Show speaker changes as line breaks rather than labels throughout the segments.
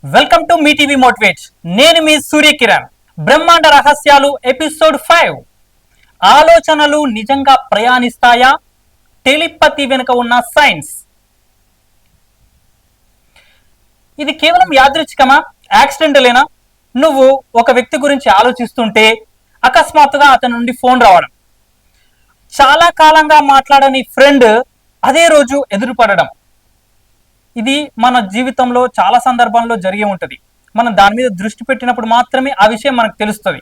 Welcome to me TV motivates. నేను మీ సూర్యకిరణ్. బ్రహ్మాండ రహస్యాలు episode 5. ఆలోచనలు నిజంగా ప్రయాణిస్తాయా? టెలిపతి వెనుక ఉన్న సైన్స్. ఇది కేవలం యాదృచ్ఛికమా? యాక్సిడెంటలేనా? నువ్వు ఒక వ్యక్తి గురించి ఆలోచిస్తుంటే అకస్మాత్తుగా అతని నుండి ఫోన్ రావడం, చాలా కాలంగా మాట్లాడని ఫ్రెండ్ అదే రోజు ఎదురుపడడం, ఇది మన జీవితంలో చాలా సందర్భాల్లో జరిగి ఉంటుంది. మనం దాని మీద దృష్టి పెట్టినప్పుడు మాత్రమే ఆ విషయం మనకు తెలుస్తుంది.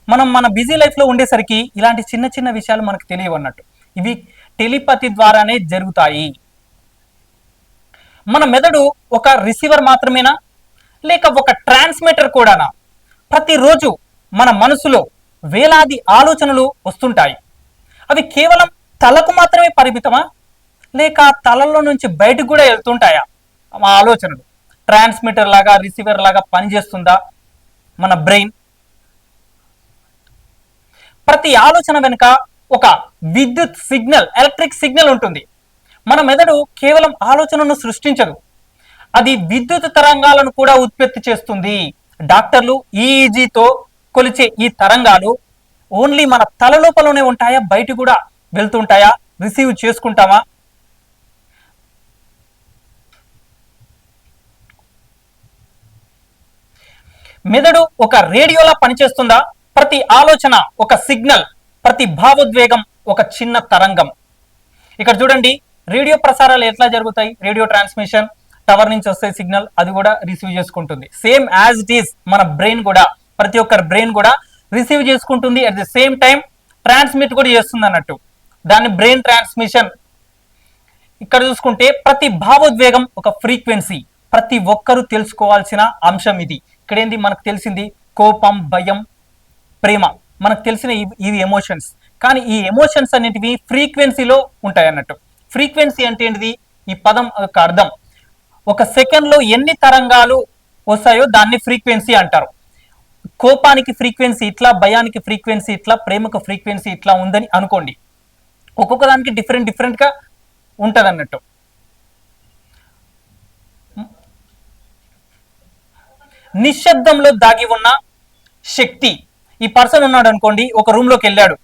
మనం మన బిజీ లైఫ్లో ఉండేసరికి ఇలాంటి చిన్న చిన్న విషయాలు మనకు తెలియవన్నట్టు. ఇవి టెలిపతి ద్వారానే జరుగుతాయి. మన మెదడు ఒక రిసీవర్ మాత్రమేనా, లేక ఒక ట్రాన్స్మిటర్ కూడానా? ప్రతిరోజు మన మనసులో వేలాది ఆలోచనలు వస్తుంటాయి. అవి కేవలం తలకు మాత్రమే పరిమితమా, లేక తలలో నుంచి బయటకు కూడా వెళ్తుంటాయా? మా ఆలోచనలు ట్రాన్స్మిటర్ లాగా, రిసీవర్ లాగా పనిచేస్తుందా మన బ్రెయిన్? ప్రతి ఆలోచన వెనుక ఒక విద్యుత్ సిగ్నల్, ఎలక్ట్రిక్ సిగ్నల్ ఉంటుంది. మన మెదడు కేవలం ఆలోచనను సృష్టించదు, అది విద్యుత్ తరంగాలను కూడా ఉత్పత్తి చేస్తుంది. డాక్టర్లు ఈఈజీతో కొలిచే ఈ తరంగాలు ఓన్లీ మన తల లోపలనే ఉంటాయా, బయట కూడా వెళ్తుంటాయా? రిసీవ్ చేసుకుంటామా? మెదడు ఒక రేడియోలా పనిచేస్తుందా? ప్రతి ఆలోచన ఒక సిగ్నల్, ప్రతి భావోద్వేగం ఒక చిన్న తరంగం. ఇక్కడ చూడండి, రేడియో ప్రసారాలు ఎట్లా జరుగుతాయి? రేడియో ట్రాన్స్మిషన్, టవర్ నుంచి వస్తే సిగ్నల్, అది కూడా రిసీవ్ చేసుకుంటుంది. సేమ్ యాజ్ ఇట్ ఈస్ మన బ్రెయిన్ కూడా, ప్రతి ఒక్కరి బ్రెయిన్ కూడా రిసీవ్ చేసుకుంటుంది, at the same time transmit కూడా చేస్తుంది అన్నట్టు. దాన్ని బ్రెయిన్ ట్రాన్స్మిషన్. ఇక్కడ చూసుకుంటే ప్రతి భావోద్వేగం ఒక ఫ్రీక్వెన్సీ. ప్రతి ఒక్కరూ తెలుసుకోవాల్సిన అంశం ఇది. ఇక్కడ ఏంది మనకు తెలిసింది? కోపం, భయం, ప్రేమ, మనకు తెలిసిన ఇవి ఎమోషన్స్. కానీ ఈ ఎమోషన్స్ అనేటివి ఫ్రీక్వెన్సీలో ఉంటాయి అన్నట్టు. ఫ్రీక్వెన్సీ అంటే ఏంటిది? ఈ పదం యొక్క అర్థం, ఒక సెకండ్లో ఎన్ని తరంగాలు వస్తాయో దాన్ని ఫ్రీక్వెన్సీ అంటారు. కోపానికి ఫ్రీక్వెన్సీ ఇట్లా, భయానికి ఫ్రీక్వెన్సీ ఇట్లా, ప్రేమకు ఫ్రీక్వెన్సీ ఇట్లా ఉందని అనుకోండి. ఒక్కొక్క దానికి డిఫరెంట్గా ఉంటుంది అన్నట్టు. నిశ్శబ్దంలో దాగి ఉన్న శక్తి. ఈ పర్సన్ ఉన్నాడు అనుకోండి, ఒక రూమ్లోకి వెళ్ళాడు,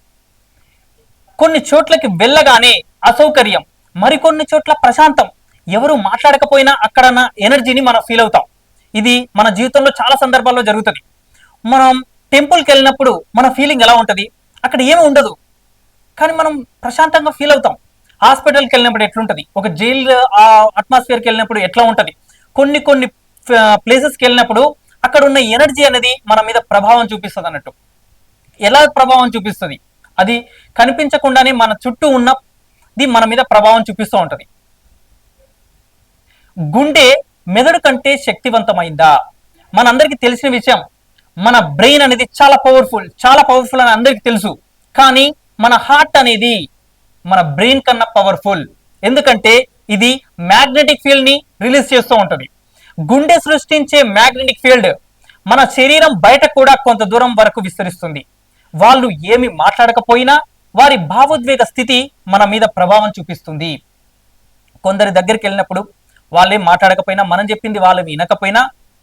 కొన్ని చోట్లకి వెళ్ళగానే అసౌకర్యం, మరికొన్ని చోట్ల ప్రశాంతం. ఎవరు మాట్లాడకపోయినా అక్కడ ఎనర్జీని మనం ఫీల్ అవుతాం. ఇది మన జీవితంలో చాలా సందర్భాల్లో జరుగుతుంది. మనం టెంపుల్కి వెళ్ళినప్పుడు మన ఫీలింగ్ ఎలా ఉంటుంది? అక్కడ ఏమీ ఉండదు, కానీ మనం ప్రశాంతంగా ఫీల్ అవుతాం. హాస్పిటల్కి వెళ్ళినప్పుడు ఎట్లుంటుంది? ఒక జైలు అట్మాస్ఫియర్కి వెళ్ళినప్పుడు ఎట్లా ఉంటుంది? కొన్ని ప్లేసెస్కి వెళ్ళినప్పుడు అక్కడ ఉన్న ఎనర్జీ అనేది మన మీద ప్రభావం చూపిస్తుంది అన్నట్టు. ఎలా ప్రభావం చూపిస్తుంది? అది కనిపించకుండానే మన చుట్టూ ఉన్నది మన మీద ప్రభావం చూపిస్తూ ఉంటుంది. గుండె మెదడు కంటే శక్తివంతమైందా? మనందరికీ తెలిసిన విషయం, మన బ్రెయిన్ అనేది చాలా పవర్ఫుల్ అని అందరికీ తెలుసు. కానీ మన హార్ట్ అనేది మన బ్రెయిన్ కన్నా పవర్ఫుల్. ఎందుకంటే ఇది మ్యాగ్నెటిక్ ఫీల్డ్ ని రిలీజ్ చేస్తూ ఉంటుంది. గుండె సృష్టించే మ్యాగ్నెటిక్ ఫీల్డ్ మన శరీరం బయట కూడా కొంత దూరం వరకు విస్తరిస్తుంది. వాళ్ళు ఏమి మాట్లాడకపోయినా వారి భావోద్వేగ స్థితి మన మీద ప్రభావం చూపిస్తుంది. కొందరి దగ్గరికి వెళ్ళినప్పుడు వాళ్ళేం మాట్లాడకపోయినా, మనం చెప్పింది వాళ్ళు వినకపోయినా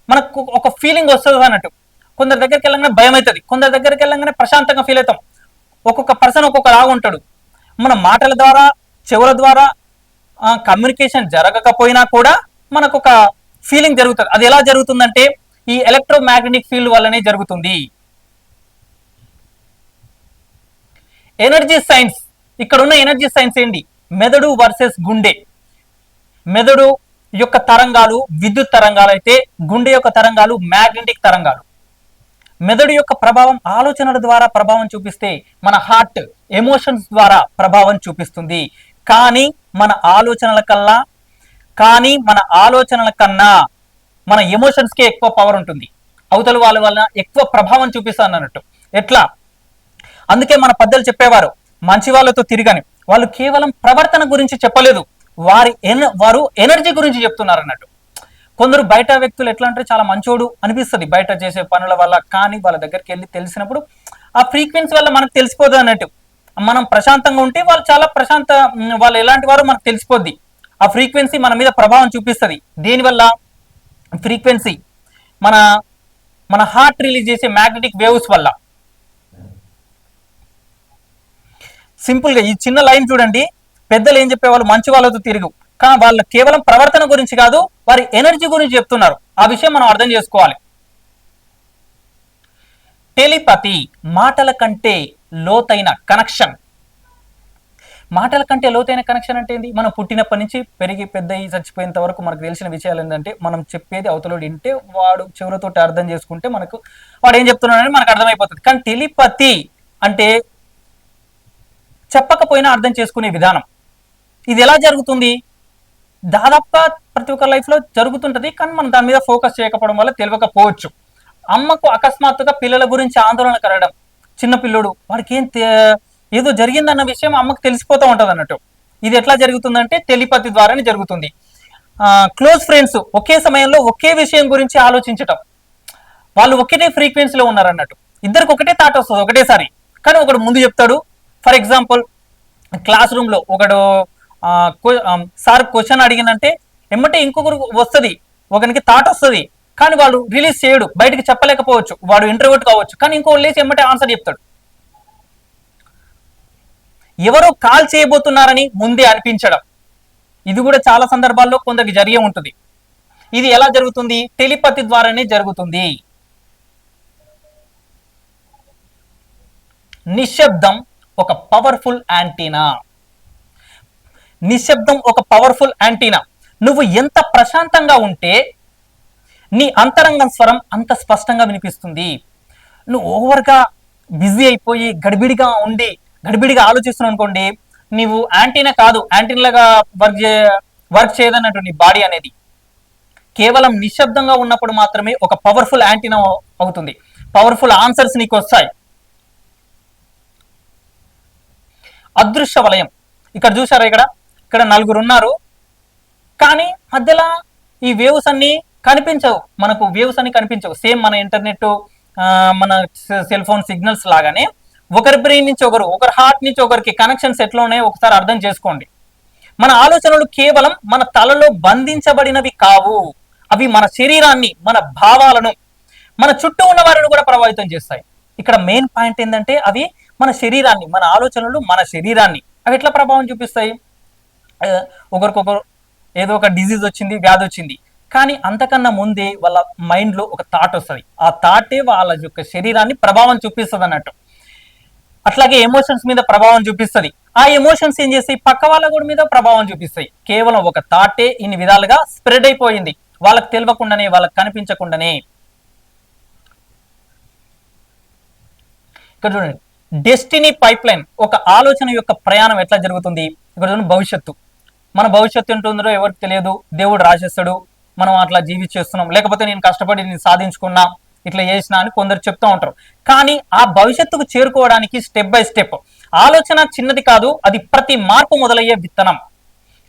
మనకు ఒక ఫీలింగ్ వస్తుంది అన్నట్టు. కొందరి దగ్గరికి వెళ్ళగానే భయం అవుతుంది, కొందరి దగ్గరికి వెళ్ళగానే ప్రశాంతంగా ఫీల్ అవుతాం. ఒక్కొక్క పర్సన్ ఒక్కొక్క లాగా ఉంటాడు. మన మాటల ద్వారా, చెవుల ద్వారా కమ్యూనికేషన్ జరగకపోయినా కూడా మనకు ఒక ఫీలింగ్ జరుగుతుంది. అది ఎలా జరుగుతుందంటే ఈ ఎలక్ట్రోమాగ్నెటిక్ ఫీల్డ్ వల్లనే జరుగుతుంది. Energy science. ఇక్కడ ఉన్న ఎనర్జీ సైన్స్ ఏంటి? మెదడు వర్సెస్ గుండె. మెదడు యొక్క తరంగాలు విద్యుత్ తరంగాలు అయితే, గుండె యొక్క తరంగాలు మ్యాగ్నెటిక్ తరంగాలు. మెదడు యొక్క ప్రభావం ఆలోచనల ద్వారా ప్రభావం చూపిస్తే, మన హార్ట్ ఎమోషన్స్ ద్వారా ప్రభావం చూపిస్తుంది. కానీ మన ఆలోచనల కన్నా మన ఎమోషన్స్కే ఎక్కువ పవర్ ఉంటుంది. అవతల వాళ్ళ వల్ల ఎక్కువ ప్రభావం చూపిస్తాను అన్నట్టు. ఎట్లా? అందుకే మన పెద్దలు చెప్పేవారు, మంచి వాళ్ళతో తిరగని. వాళ్ళు కేవలం ప్రవర్తన గురించి చెప్పలేదు, వారు ఎనర్జీ గురించి చెప్తున్నారు అన్నట్టు. కొందరు బయట వ్యక్తులు ఎట్లా అంటే చాలా మంచోడు అనిపిస్తుంది బయట చేసే పనుల వల్ల, కానీ వాళ్ళ దగ్గరికి వెళ్ళి తెలిసినప్పుడు ఆ ఫ్రీక్వెన్సీ వల్ల మనకు తెలిసిపోతుంది అన్నట్టు. మనం ప్రశాంతంగా ఉంటే వాళ్ళు చాలా వాళ్ళు ఎలాంటి వారో మనకు తెలిసిపోద్ది. ఆ ఫ్రీక్వెన్సీ మన మీద ప్రభావం చూపిస్తుంది. దేనివల్ల? ఫ్రీక్వెన్సీ, మన మన హార్ట్ రిలీజ్ చేసే మ్యాగ్నెటిక్ వేవ్స్ వల్ల. సింపుల్ గా ఈ చిన్న లైన్ చూడండి, పెద్దలు ఏం చెప్పేవాళ్ళు, మంచి వాళ్ళతో తిరుగు, కానీ వాళ్ళ కేవలం ప్రవర్తన గురించి కాదు, వారి ఎనర్జీ గురించి చెప్తున్నారు. ఆ విషయం మనం అర్థం చేసుకోవాలి. టెలిపతి, మాటల కంటే లోతైన కనెక్షన్. మాటల కంటే లోతైన కనెక్షన్ అంటే ఏంటి? మనం పుట్టినప్పటి నుంచి పెరిగి పెద్ద చచ్చిపోయేంత వరకు మనకు తెలిసిన విషయాలు ఏంటంటే, మనం చెప్పేది అవతలోడు వింటే వాడు చెవులతోటి అర్థం చేసుకుంటే మనకు వాడు ఏం చెప్తున్నాడని మనకు అర్థమైపోతుంది. కానీ టెలిపతి అంటే చెప్పకపోయినా అర్థం చేసుకునే విధానం. ఇది ఎలా జరుగుతుంది? దాదాపుగా ప్రతి ఒక్క లైఫ్ లో జరుగుతుంటది, కానీ మనం దాని మీద ఫోకస్ చేయకపోవడం వల్ల తెలియకపోవచ్చు. అమ్మకు అకస్మాత్తుగా పిల్లల గురించి ఆందోళన కలగడం, చిన్న పిల్లోడు వాడికి ఏదో జరిగిందన్న విషయం అమ్మకు తెలిసిపోతూ ఉంటది అన్నట్టు. ఇది ఎట్లా జరుగుతుందంటే టెలిపతి ద్వారానే జరుగుతుంది. క్లోజ్ ఫ్రెండ్స్ ఒకే సమయంలో ఒకే విషయం గురించి ఆలోచించటం, వాళ్ళు ఒకటే ఫ్రీక్వెన్సీలో ఉన్నారు అన్నట్టు. ఇద్దరికి ఒకటే థాట్ వస్తుంది ఒకటేసారి, కానీ ఒకడు ముందు చెప్తాడు. ఫర్ ఎగ్జాంపుల్, క్లాస్ రూమ్ లో ఒకడు సార్ క్వశ్చన్ అడిగినంటే ఎమ్మటే ఇంకొకరు వస్తుంది, ఒకరికి థాట్ వస్తుంది, కానీ వాడు రిలీజ్ చేయడు, బయటకు చెప్పలేకపోవచ్చు, వాడు ఇంట్రోవర్ట్ కావచ్చు, కానీ ఇంకో లేచి ఎమ్మటే ఆన్సర్ చెప్తాడు. ఎవరో కాల్ చేయబోతున్నారని ముందే అనిపించడం, ఇది కూడా చాలా సందర్భాల్లో కొందరికి జరిగే ఉంటుంది. ఇది ఎలా జరుగుతుంది? టెలిపతి ద్వారానే జరుగుతుంది. నిశ్శబ్దం ఒక పవర్ఫుల్ యాంటీనా. నిశ్శబ్దం ఒక పవర్ఫుల్ యాంటీనా. నువ్వు ఎంత ప్రశాంతంగా ఉంటే నీ అంతరంగం స్వరం అంత స్పష్టంగా వినిపిస్తుంది. నువ్వు ఓవర్గా బిజీ అయిపోయి గడిబిడిగా ఆలోచిస్తున్నావు అనుకోండి, నీవు యాంటీనా కాదు, యాంటీనాగా వర్క్ చేయదన్నట్టు నీ బాడీ అనేది. కేవలం నిశ్శబ్దంగా ఉన్నప్పుడు మాత్రమే ఒక పవర్ఫుల్ యాంటీనా అవుతుంది, పవర్ఫుల్ ఆన్సర్స్ నీకు వస్తాయి. అదృశ్య వలయం, ఇక్కడ చూసారా, ఇక్కడ నలుగురు ఉన్నారు, కానీ మధ్యలో ఈ వేవ్స్ అన్ని కనిపించవు, మనకు వేవ్స్ అన్ని కనిపించవు. సేమ్ మన ఇంటర్నెట్, మన సెల్ ఫోన్ సిగ్నల్స్ లాగానే ఒకరి బ్రెయిన్ నుంచి ఒకరి హార్ట్ నుంచి ఒకరికి కనెక్షన్స్ ఎట్లా ఉన్నాయో ఒకసారి అర్థం చేసుకోండి. మన ఆలోచనలు కేవలం మన తలలో బంధించబడినవి కావు, అవి మన శరీరాన్ని, మన భావాలను, మన చుట్టూ ఉన్న వారిని కూడా ప్రభావితం చేస్తాయి. ఇక్కడ మెయిన్ పాయింట్ ఏంటంటే అవి మన శరీరాన్ని, మన ఆలోచనలు మన శరీరాన్ని అవి ఎట్లా ప్రభావం చూపిస్తాయి? ఒకరికొకరు ఏదో ఒక డిజీజ్ వచ్చింది, వ్యాధి వచ్చింది, కానీ అంతకన్నా ముందే వాళ్ళ మైండ్లో ఒక థాట్ వస్తుంది, ఆ థాటే వాళ్ళ యొక్క శరీరాన్ని ప్రభావం చూపిస్తుంది అన్నట్టు. అట్లాగే ఎమోషన్స్ మీద ప్రభావం చూపిస్తుంది, ఆ ఎమోషన్స్ ఏం చేస్తాయి, పక్క వాళ్ళ కూడా మీద ప్రభావం చూపిస్తాయి. కేవలం ఒక థాటే ఇన్ని విధాలుగా స్ప్రెడ్ అయిపోయింది, వాళ్ళకి తెలియకుండానే, వాళ్ళకి కనిపించకుండానే. ఇక్కడ చూడండి, డెస్టినీ పైప్ లైన్, ఒక ఆలోచన యొక్క ప్రయాణం ఎట్లా జరుగుతుంది. ఇక్కడ చూడండి, భవిష్యత్తు, మన భవిష్యత్తు ఉంటుందో ఎవరికి తెలియదు, దేవుడు రాసేస్తాడు, మనం అట్లా జీవించేస్తున్నాం, లేకపోతే నేను కష్టపడి నేను సాధించుకున్నా, ఇట్లా చేసినా అని కొందరు చెప్తూ ఉంటారు. కానీ ఆ భవిష్యత్తుకు చేరుకోవడానికి స్టెప్ బై స్టెప్, ఆలోచన చిన్నది కాదు, అది ప్రతి మార్పు మొదలయ్యే విత్తనం.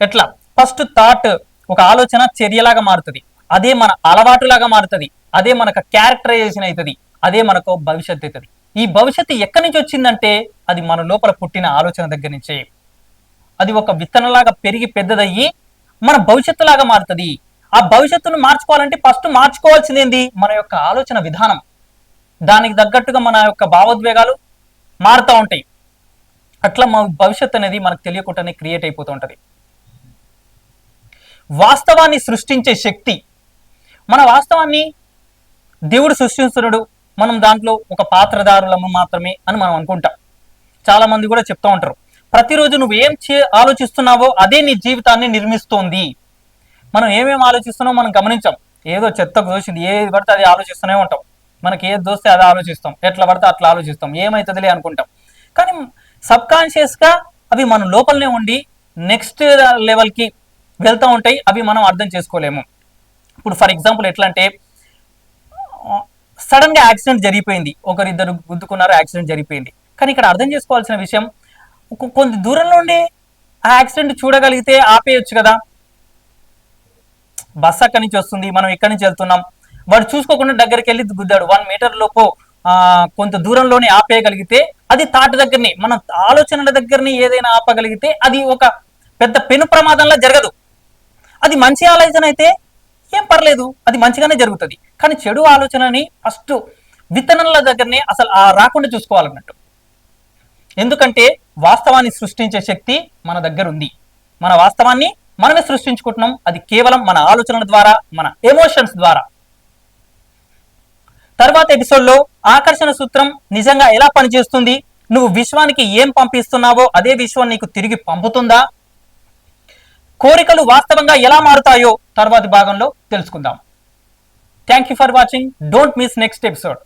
ఎట్లా? ఫస్ట్ థాట్, ఒక ఆలోచన చర్యలాగా మారుతుంది, అదే మన అలవాటులాగా మారుతుంది, అదే మనకు క్యారెక్టరైజేషన్ అవుతుంది, అదే మనకు భవిష్యత్తు అవుతుంది. ఈ భవిష్యత్తు ఎక్కడి నుంచి వచ్చిందంటే అది మన లోపల పుట్టిన ఆలోచన దగ్గర నుంచే. అది ఒక విత్తనలాగా పెరిగి పెద్దదయ్యి మన భవిష్యత్తులాగా మారుతుంది. ఆ భవిష్యత్తును మార్చుకోవాలంటే ఫస్ట్ మార్చుకోవాల్సింది ఏంది? మన యొక్క ఆలోచన విధానం. దానికి తగ్గట్టుగా మన యొక్క భావోద్వేగాలు మారుతూ ఉంటాయి. అట్లా మన భవిష్యత్తు అనేది మనకు తెలియకుండానే క్రియేట్ అయిపోతూ ఉంటుంది. వాస్తవాన్ని సృష్టించే శక్తి, మన వాస్తవాన్ని దేవుడు సృష్టిస్తున్నాడు, మనం దాంట్లో ఒక పాత్రధారులము మాత్రమే అని మనం అనుకుంటాం. చాలా మంది కూడా చెప్తూ ఉంటారు, ప్రతిరోజు నువ్వు ఏం ఆలోచిస్తున్నావో అదే నీ జీవితాన్ని నిర్మిస్తోంది. మనం ఏమేమి ఆలోచిస్తున్నామో మనం గమనించాం, ఏదో చెత్తకు దోషింది, ఏది పడితే అది ఆలోచిస్తూనే ఉంటాం, మనకి ఏది దోస్తే అది ఆలోచిస్తాం, ఎట్లా పడితే అట్లా ఆలోచిస్తాం, ఏమవుతుందిలే అనుకుంటాం. కానీ సబ్ కాన్షియస్గా అవి మన లోపలనే ఉండి నెక్స్ట్ లెవెల్కి వెళ్తూ ఉంటాయి, అవి మనం అర్థం చేసుకోలేము. ఇప్పుడు ఫర్ ఎగ్జాంపుల్ ఎట్లా అంటే, సడన్గా యాక్సిడెంట్ జరిగిపోయింది, ఒకరిద్దరు గుద్దుకున్నారు, యాక్సిడెంట్ జరిగిపోయింది. కానీ ఇక్కడ అర్థం చేసుకోవాల్సిన విషయం, కొంత దూరం నుండి ఆ యాక్సిడెంట్ చూడగలిగితే ఆపేయచ్చు కదా. బస్సు అక్కడి నుంచి వస్తుంది, మనం ఇక్కడి నుంచి వెళ్తున్నాం, వాడు చూసుకోకుండా దగ్గరికి వెళ్ళి గుద్దాడు, 1 మీటర్ లోపు కొంత దూరంలోనే ఆపేయగలిగితే అది తాటి దగ్గరని, మన ఆలోచనల దగ్గరని ఏదైనా ఆపగలిగితే అది ఒక పెద్ద పెను ప్రమాదంలా జరగదు. అది మంచి ఆలోచన అయితే ఏం పర్లేదు, అది మంచిగానే జరుగుతుంది. కానీ చెడు ఆలోచనని ఫస్ట్ విత్తనాల దగ్గరనే అసలు రాకుండా చూసుకోవాలన్నట్టు. ఎందుకంటే వాస్తవాన్ని సృష్టించే శక్తి మన దగ్గర ఉంది. మన వాస్తవాన్ని మనమే సృష్టించుకుంటున్నాం. అది కేవలం మన ఆలోచనల ద్వారా, మన ఎమోషన్స్ ద్వారా. తర్వాత ఎపిసోడ్లో ఆకర్షణ సూత్రం నిజంగా ఎలా పనిచేస్తుంది, నువ్వు విశ్వానికి ఏం పంపిస్తున్నావో అదే విశ్వం నీకు తిరిగి పంపుతుందా, కోరికలు వాస్తవంగా ఎలా మారుతాయో తర్వాతి భాగంలో తెలుసుకుందాం. Thank you for watching. Don't miss next episode.